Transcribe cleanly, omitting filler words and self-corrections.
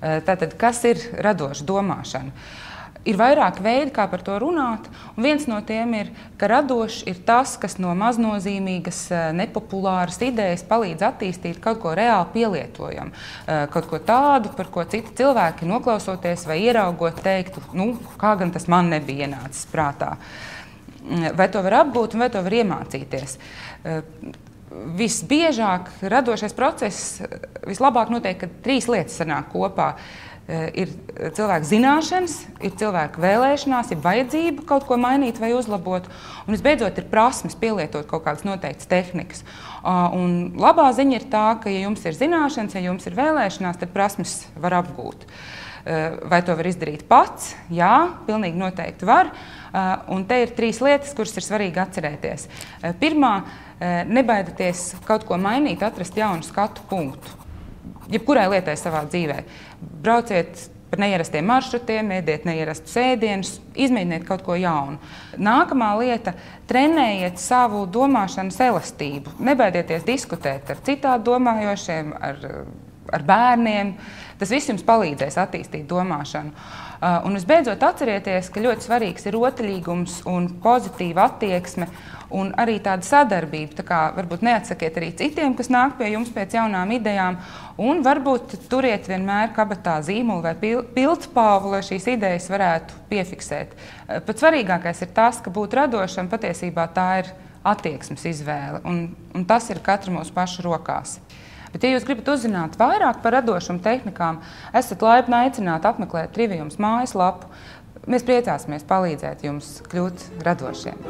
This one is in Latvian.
Tātad, kas ir radoša domāšana? Ir vairāk veidi, kā par to runāt, un viens no tiem ir, ka radošs ir tas, kas no maznozīmīgas, nepopulāras idejas palīdz attīstīt kaut ko reāli pielietojamu, kaut ko tādu, par ko citi cilvēki noklausoties vai ieraugot teiktu, nu, kā gan tas man nebija ienācis prātā. Vai to var apgūt un vai to var iemācīties? Visbiežāk radošais process vislabāk notiek, kad trīs lietas sanāk kopā. Ir cilvēka zināšanas, ir cilvēka vēlēšanās, ir vajadzība kaut ko mainīt vai uzlabot, un visbeidzot ir prasmes pielietot kaut kādas noteiktas tehnikas. Un labā ziņa ir tā, ka ja jums ir zināšanas, ja jums ir vēlēšanās, tad prasmes var apgūt. Vai to var izdarīt pats? Jā, pilnīgi noteikti var. Un te ir trīs lietas, kuras ir svarīgi atcerēties. Pirmā, nebaidieties kaut ko mainīt, atrast jaunu skatu punktu. Jebkurai lietai savā dzīvē. Brauciet pa neierastiem maršrutiem, ēdiet neierastus ēdienus, izmēģiniet kaut ko jaunu. Nākamā lieta – trenējiet savu domāšanas elastību. Nebaidieties diskutēt ar citādi domājošiem, ar bērniem. Tas viss jums palīdzēs attīstīt domāšanu. Un visbeidzot atcerieties, ka ļoti svarīgs ir rotaļīgums un pozitīva attieksme un arī tāda sadarbība. Tā kā varbūt neatsakiet arī citiem, kas nāk pie jums pēc jaunām idejām, un varbūt turiet vienmēr kabatā zīmolu vai pildspalvu, lai šīs idejas varētu piefiksēt. Pat svarīgākais ir tas, ka būt radošam patiesībā tā ir attieksmes izvēle, un tas ir katra mūsu pašu rokās. Bet, ja jūs gribat uzzināt vairāk par radošuma tehnikām, esat laipni aicināti apmeklēt Triviums mājaslapu. Mēs priecāsimies palīdzēt jums kļūt radošiem.